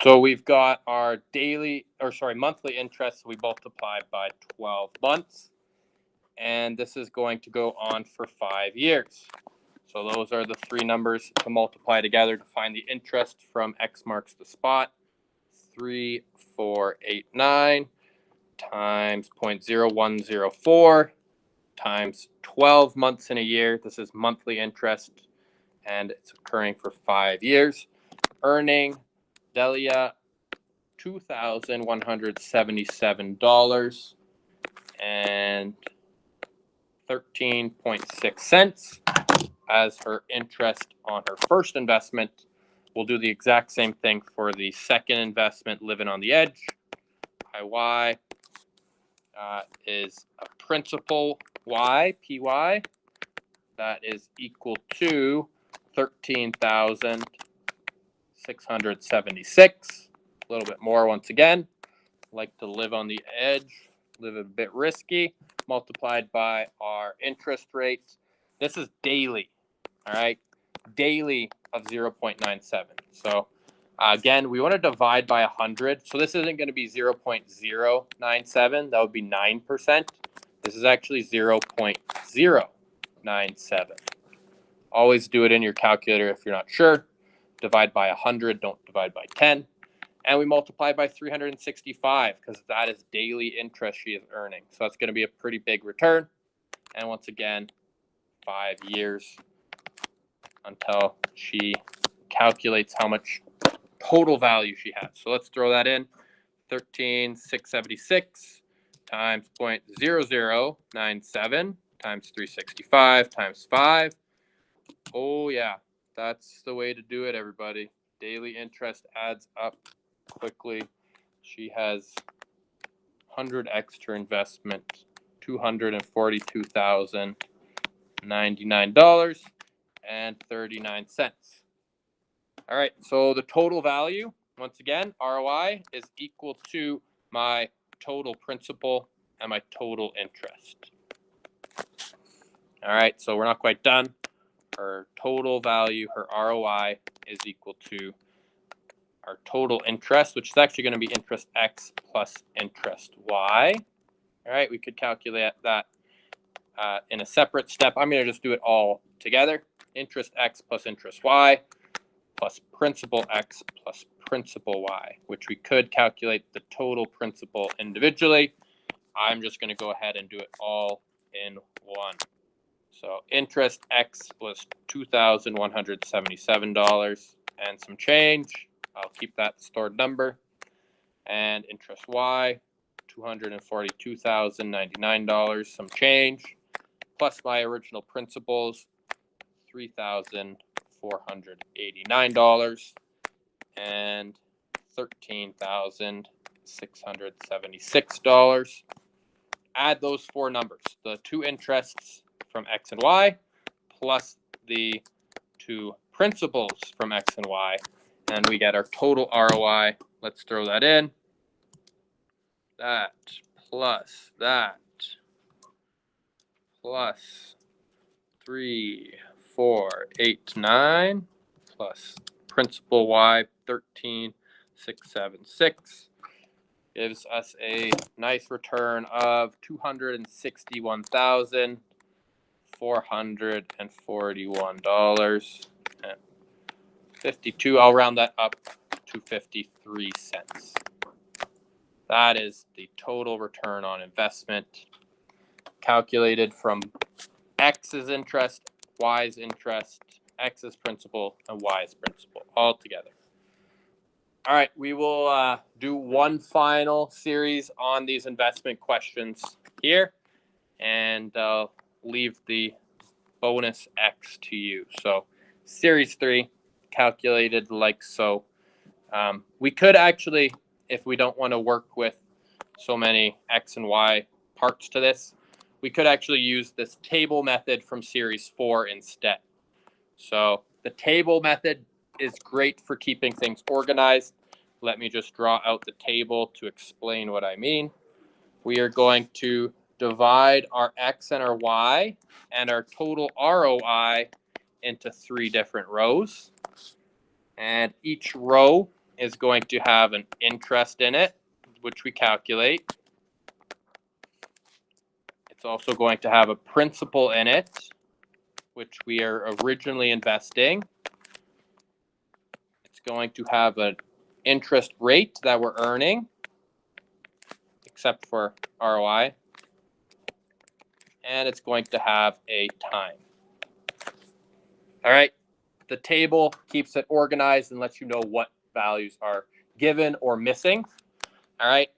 So we've got our monthly interest. We multiply by 12 months. And this is going to go on for 5 years. So those are the three numbers to multiply together to find the interest from X marks the spot. 3489 times 0.0104 times 12 months in a year. This is monthly interest, and it's occurring for 5 years. Earning Delia $2,177 and 13.6 cents as her interest on her first investment. We'll do the exact same thing for the second investment, Living on the Edge. IY is a principal Y, PY, that is equal to 13,676. A little bit more once again. Like to live on the edge, live a bit risky, multiplied by our interest rate. This is daily, all right? Daily of 0.97. So again, we want to divide by 100. So this isn't going to be 0.097. That would be 9%. This is actually 0.097. Always do it in your calculator if you're not sure. Divide by 100. Don't divide by 10. And we multiply by 365 because that is daily interest she is earning. So that's going to be a pretty big return. And once again, 5 years until she calculates how much total value she has. So let's throw that in. 13,676 times 0.0097 times 365 times 5. Oh, yeah. That's the way to do it, everybody. Daily interest adds up quickly. She has 100x her investment, $242,099.39. All right, so the total value, once again, ROI is equal to my total principal and my total interest. All right, so we're not quite done. Her total value, her ROI, is equal to our total interest, which is actually going to be interest X plus interest Y. All right, we could calculate that in a separate step. I'm going to just do it all together. Interest X plus interest Y plus principal X plus principal Y, which we could calculate the total principal individually. I'm just going to go ahead and do it all in one. So interest X was $2,177 and some change. I'll keep that stored number. And interest Y, $242,099, some change, plus my original principals, $3,489 and $13,676. Add those four numbers, the two interests from X and Y, plus the two principals from X and Y, and we get our total ROI. Let's throw that in. That plus 3,489 plus principal Y 13,676 gives us a nice return of $261,441.52. I'll round that up to 53 cents. That is the total return on investment calculated from X's interest, Y's interest, X's principal, and Y's principal all together. All right, we will do one final series on these investment questions here, and leave the bonus X to you. So series 3, calculated like so. We could actually, if we don't want to work with so many X and Y parts to this, we could actually use this table method from series 4 instead. So the table method is great for keeping things organized. Let me just draw out the table to explain what I mean. We are going to divide our X and our Y and our total ROI into 3 different rows. And each row is going to have an interest in it, which we calculate. It's also going to have a principal in it, which we are originally investing. It's going to have an interest rate that we're earning, except for ROI. And it's going to have a time. All right. The table keeps it organized and lets you know what values are given or missing. All right.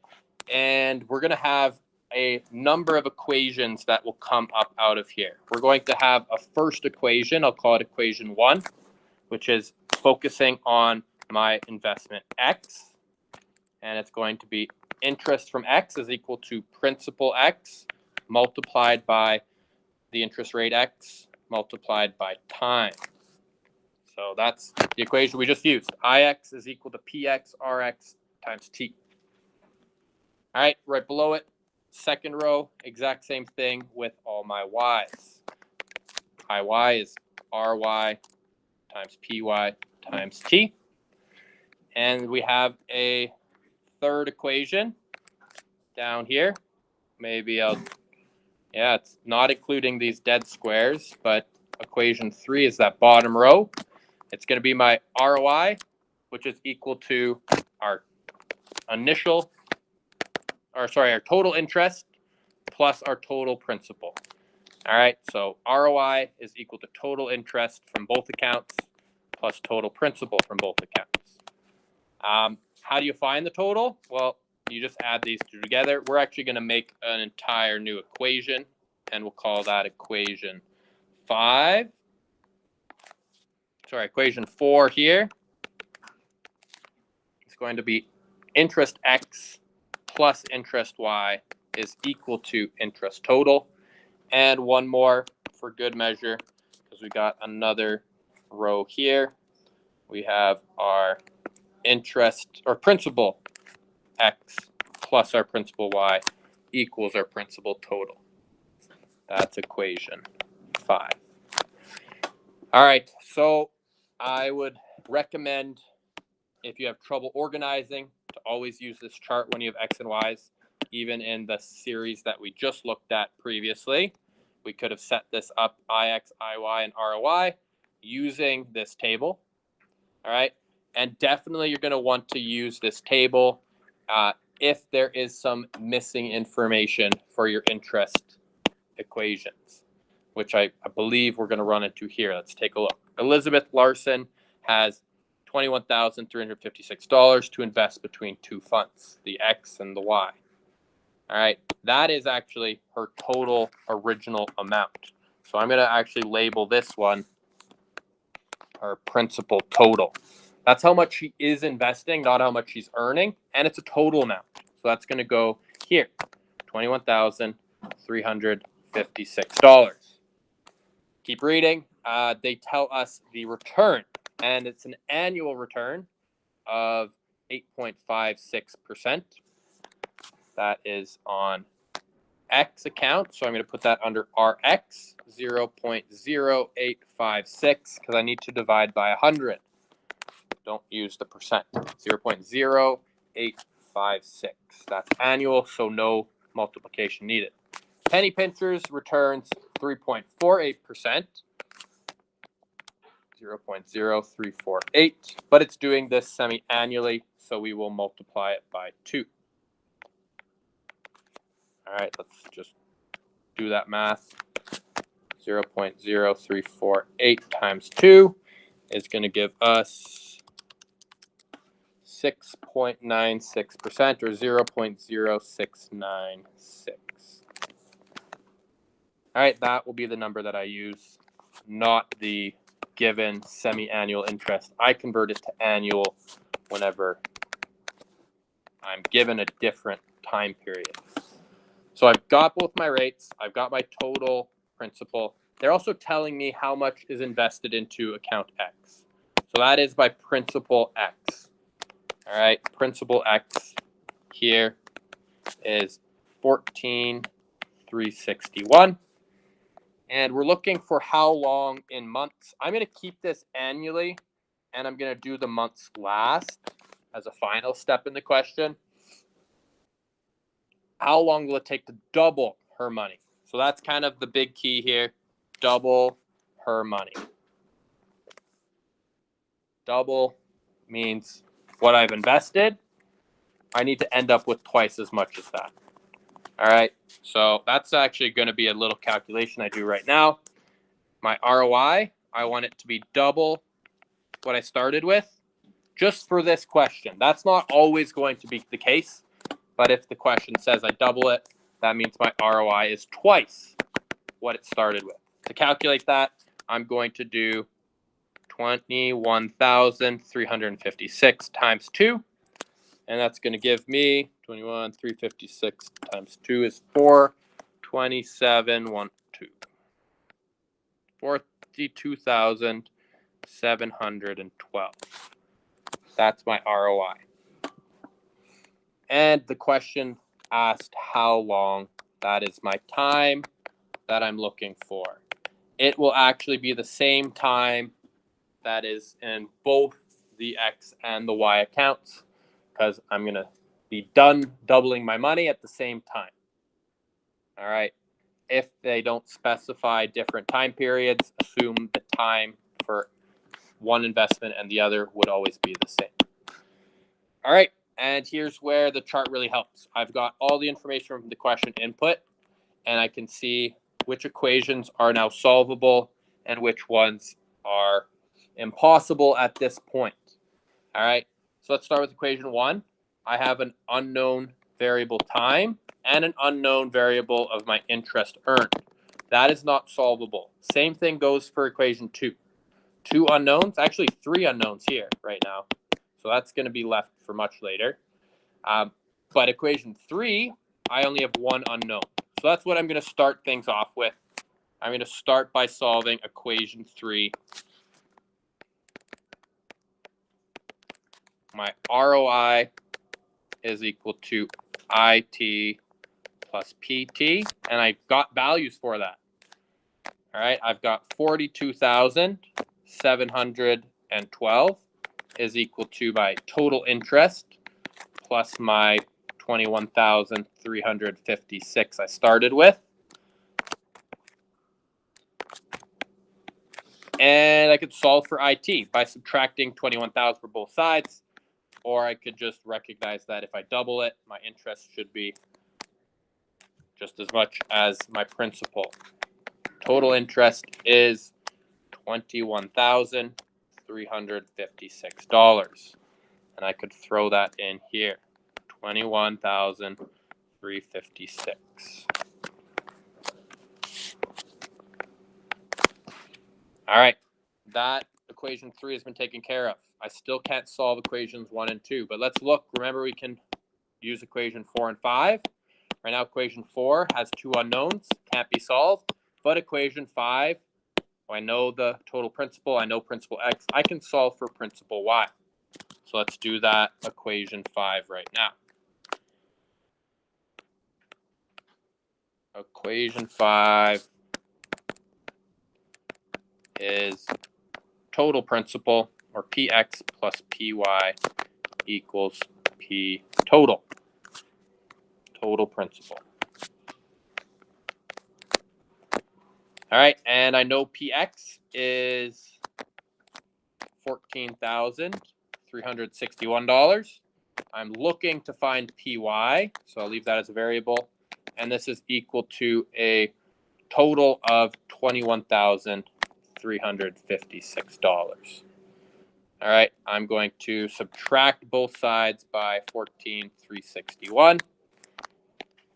And we're going to have a number of equations that will come up out of here. We're going to have a first equation. I'll call it equation 1, which is focusing on my investment X. And it's going to be interest from X is equal to principal X multiplied by the interest rate X multiplied by time. So that's the equation we just used. IX is equal to PX RX times T. All right, right below it, second row, exact same thing with all my Y's. IY is RY times PY times T. And we have a third equation down here. Maybe it's not including these dead squares, but equation 3 is that bottom row. It's going to be my ROI, which is equal to our total interest plus our total principal. All right, so ROI is equal to total interest from both accounts plus total principal from both accounts. How do you find the total? Well, you just add these two together. We're actually going to make an entire new equation, and we'll call that equation 5. Sorry, equation 4 here. It's going to be interest X plus interest Y is equal to interest total. And one more for good measure, because we got another row here. We have our interest or principal X plus our principal Y equals our principal total. That's equation 5. All right, so I would recommend, if you have trouble organizing, to always use this chart when you have X and Y's. Even in the series that we just looked at previously, we could have set this up IX, IY, and ROI using this table. All right, and definitely you're going to want to use this table if there is some missing information for your interest equations, which I believe we're going to run into here. Let's take a look. Elizabeth Larson has $21,356 to invest between two funds, the X and the Y. All right, that is actually her total original amount. So I'm going to actually label this one her principal total. That's how much she is investing, not how much she's earning, and it's a total amount. So that's going to go here, $21,356. Keep reading. They tell us the return, and it's an annual return of 8.56%. That is on X account, so I'm going to put that under RX, 0.0856, because I need to divide by 100. Don't use the percent. 0.0856. That's annual, so no multiplication needed. Penny Pinchers returns 3.48%. 0.0348, but it's doing this semi-annually, so we will multiply it by 2. All right, let's just do that math. 0.0348 times 2 is going to give us 6.96% or 0.0696. All right, that will be the number that I use, not the given semi-annual interest. I convert it to annual whenever I'm given a different time period. So I've got both my rates. I've got my total principal. They're also telling me how much is invested into account X. So that is my principal X. All right, principal X here is 14,361. And we're looking for how long in months. I'm going to keep this annually, and I'm going to do the months last. as a final step in the question, how long will it take to double her money? So that's kind of the big key here. Double her money. Double means what I've invested, I need to end up with twice as much as that. All right, so that's actually going to be a little calculation I do right now. My ROI, I want it to be double what I started with, just for this question. That's not always going to be the case, but if the question says I double it, that means my ROI is twice what it started with. To calculate that, I'm going to do 21,356 times 2, and that's going to give me 21,356 times 2 is 427,112. 42,712. That's my ROI. And the question asked how long. That is my time that I'm looking for. It will actually be the same time that is in both the X and the Y accounts, because I'm going to be done doubling my money at the same time. All right. If they don't specify different time periods, assume the time for one investment and the other would always be the same. All right. And here's where the chart really helps. I've got all the information from the question input, and I can see which equations are now solvable and which ones are impossible at this point. All right. So let's start with equation 1. I have an unknown variable time and an unknown variable of my interest earned. That is not solvable. Same thing goes for equation 2. 2 unknowns, actually 3 unknowns here right now. So that's going to be left for much later. But equation 3, I only have 1 unknown. So that's what I'm going to start things off with. I'm going to start by solving equation 3. My ROI is equal to IT plus PT, and I got values for that. All right, I've got 42,712 is equal to my total interest plus my 21,356 I started with. And I could solve for IT by subtracting 21,000 for both sides, or I could just recognize that if I double it, my interest should be just as much as my principal. Total interest is $21,356. And I could throw that in here. $21,356. All right. That equation 3 has been taken care of. I still can't solve equations 1 and 2, but let's look. Remember, we can use equation 4 and 5. Right now, equation 4 has 2 unknowns, can't be solved. But equation 5, I know the total principal, I know principal X. I can solve for principal Y. So let's do that equation 5 right now. Equation 5 is total principal, or PX plus PY equals P total. Total principal. All right, and I know PX is $14,361. I'm looking to find PY, so I'll leave that as a variable. And this is equal to a total of $21,356. All right, I'm going to subtract both sides by 14,361.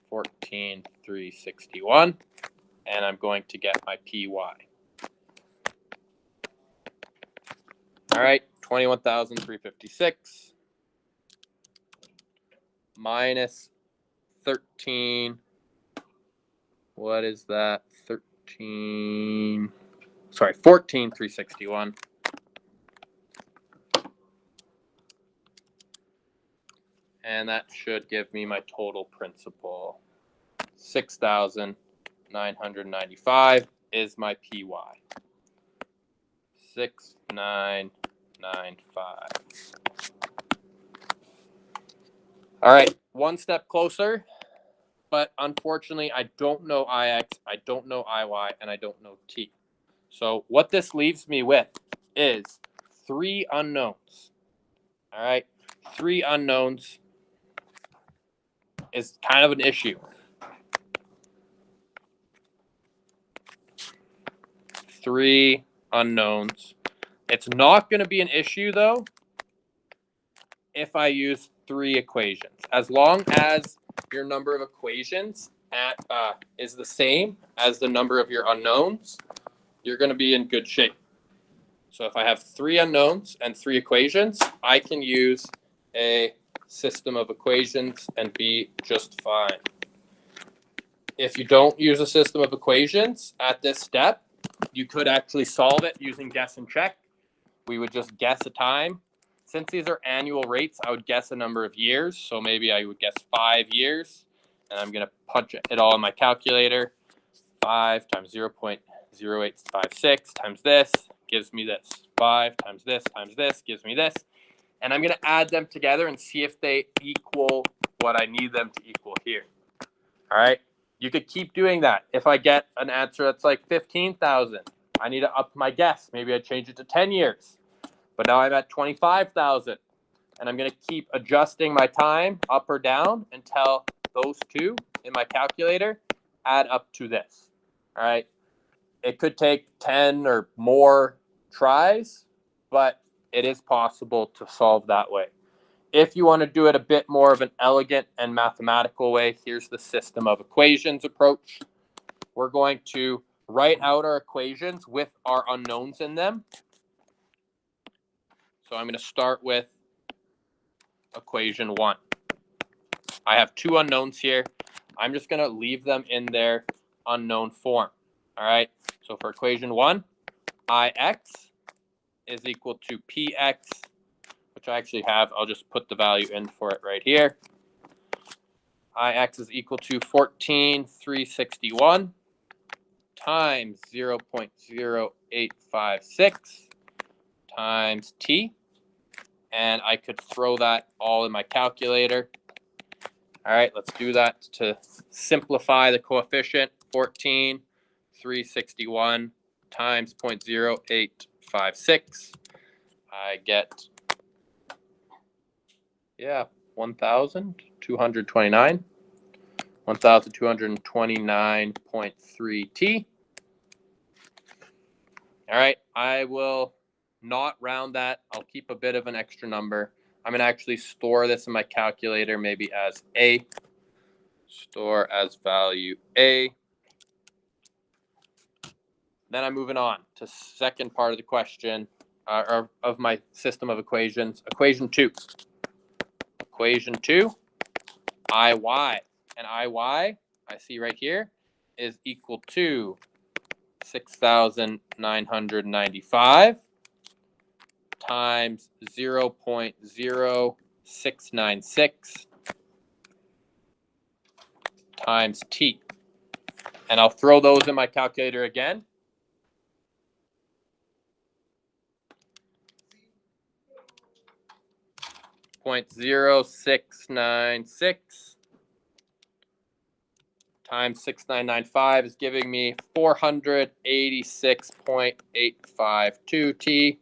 14,361. And I'm going to get my PY. All right, 21,356 minus 13. What is that? 14,361. And that should give me my total principal. 6,995 is my PY. 6,995. All right, one step closer, but unfortunately, I don't know IX, I don't know IY, and I don't know T. So what this leaves me with is 3 unknowns. All right, 3 unknowns is kind of an issue. 3 unknowns. It's not going to be an issue, though, if I use 3 equations. As long as your number of equations is the same as the number of your unknowns, you're going to be in good shape. So if I have 3 unknowns and 3 equations, I can use a system of equations and be just fine. If you don't use a system of equations at this step, you could actually solve it using guess and check. We would just guess a time. Since these are annual rates, I would guess a number of years. So maybe I would guess 5 years. And I'm going to punch it all in my calculator. 5 times 0.0856 times this gives me this. 5 times this gives me this. And I'm going to add them together and see if they equal what I need them to equal here. All right. You could keep doing that. If I get an answer that's like 15,000, I need to up my guess. Maybe I change it to 10 years. But now I'm at 25,000. And I'm going to keep adjusting my time up or down until those two in my calculator add up to this. All right. It could take 10 or more tries, but it is possible to solve that way. If you want to do it a bit more of an elegant and mathematical way, here's the system of equations approach. We're going to write out our equations with our unknowns in them. So I'm going to start with equation 1. I have 2 unknowns here. I'm just going to leave them in their unknown form. All right. So for equation 1, Ix is equal to Px, which I actually have. I'll just put the value in for it right here. Ix is equal to 14,361 times 0.0856 times T. And I could throw that all in my calculator. All right, let's do that to simplify the coefficient. 14,361 times 0.0856. I get, 1,229. 1,229.3 T. All right, I will not round that. I'll keep a bit of an extra number. I'm going to actually store this in my calculator maybe as A. Store as value A. Then I'm moving on to second part of the question, or of my system of equations. Equation 2. Equation 2, Iy. And Iy, I see right here, is equal to 6,995 times 0.0696 times T. And I'll throw those in my calculator again. .0696 times 6,995 is giving me 486.852 T.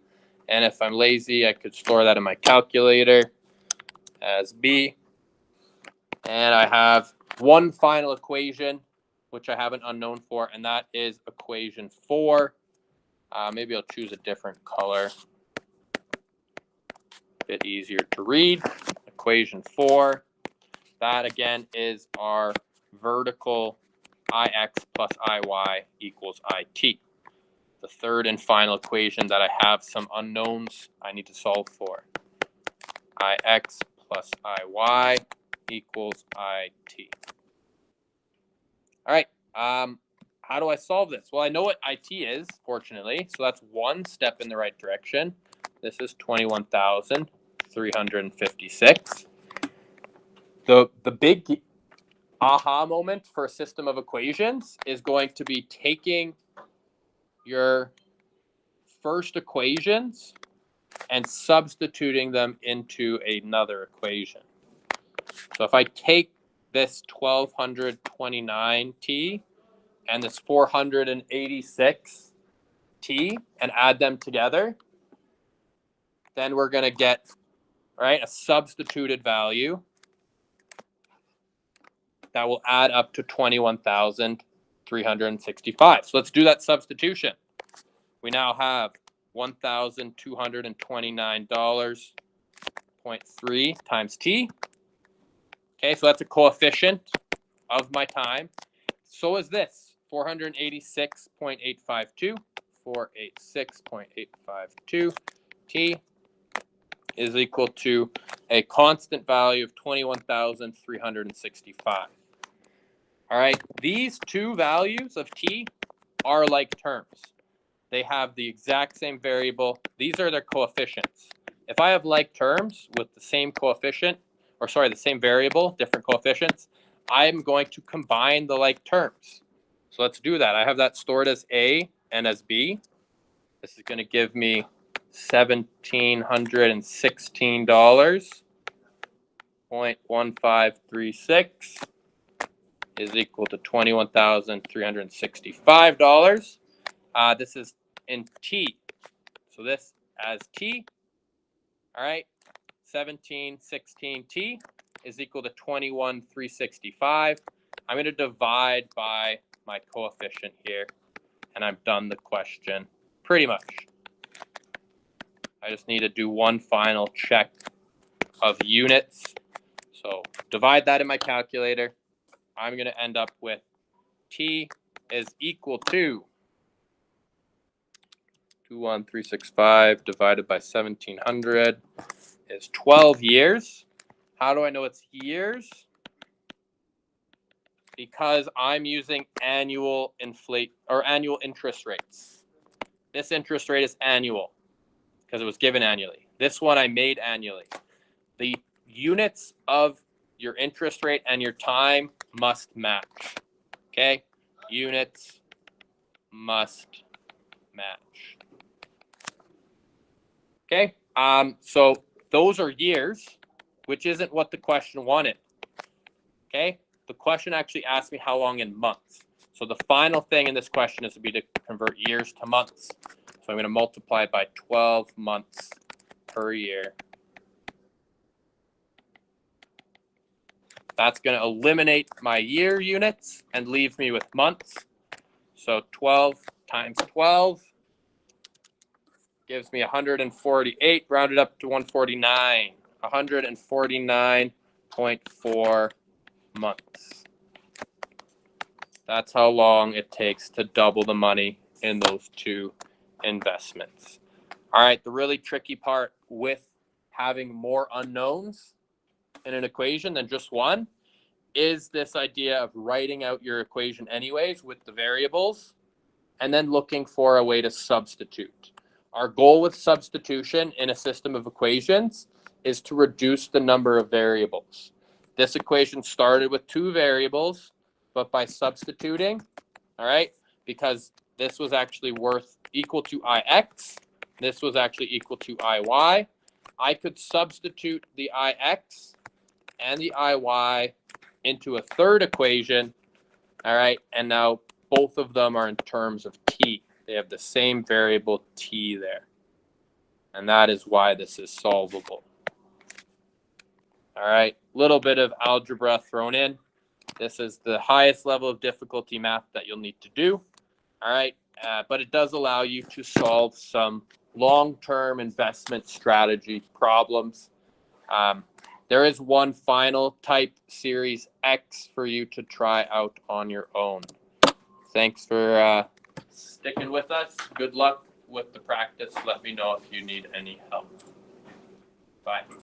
And if I'm lazy, I could store that in my calculator as B. And I have one final equation, which I have an unknown for, and that is equation 4. Maybe I'll choose a different color. A bit easier to read. Equation 4. That, again, is our vertical Ix plus Iy equals It. The third and final equation that I have some unknowns I need to solve for. Ix plus Iy equals It. All right. How do I solve this? Well, I know what It is, fortunately. So that's one step in the right direction. This is 21,356. The big aha moment for a system of equations is going to be taking your first equations and substituting them into another equation. So if I take this 1229T and this 486T and add them together, then we're going to get, right, a substituted value that will add up to 21,365. So let's do that substitution. We now have $1,229.3 times T. Okay, so that's a coefficient of my time. So is this 486.852. 486.852 T is equal to a constant value of 21,365. All right, these two values of T are like terms. They have the exact same variable. These are their coefficients. If I have like terms with the same coefficient, or sorry, the same variable, different coefficients, I'm going to combine the like terms. So let's do that. I have that stored as A and as B. This is going to give me $1,716.1536 is equal to $21,365. This is in T. So this as T, all right, 1716T is equal to 21,365. I'm going to divide by my coefficient here, and I've done the question pretty much. I just need to do one final check of units. So divide that in my calculator. I'm going to end up with T is equal to 21365 divided by 1700 is 12 years. How do I know it's years? Because I'm using annual interest rates. This interest rate is annual because it was given annually. This one I made annually. The units of your interest rate and your time must match. Okay? Units must match. Okay? So those are years, which isn't what the question wanted. Okay? The question actually asked me how long in months. So the final thing in this question is to be to convert years to months. So I'm going to multiply it by 12 months per year. That's going to eliminate my year units and leave me with months. So 12 times 12 gives me 148, rounded up to 149. 149.4 months. That's how long it takes to double the money in those two investments. All right, the really tricky part with having more unknowns in an equation than just one is this idea of writing out your equation anyways with the variables and then looking for a way to substitute. Our goal with substitution in a system of equations is to reduce the number of variables. This equation started with two variables, but by substituting, all right, because this was actually equal to ix, this was actually equal to iy, I could substitute the ix and the iy into a third equation, all right, and now both of them are in terms of t. They have the same variable t there, and that is why this is solvable. All right, little bit of algebra thrown in. This is the highest level of difficulty math that you'll need to do, all right, but it does allow you to solve some long-term investment strategy problems. There is one final type Series X for you to try out on your own. Thanks for sticking with us. Good luck with the practice. Let me know if you need any help. Bye.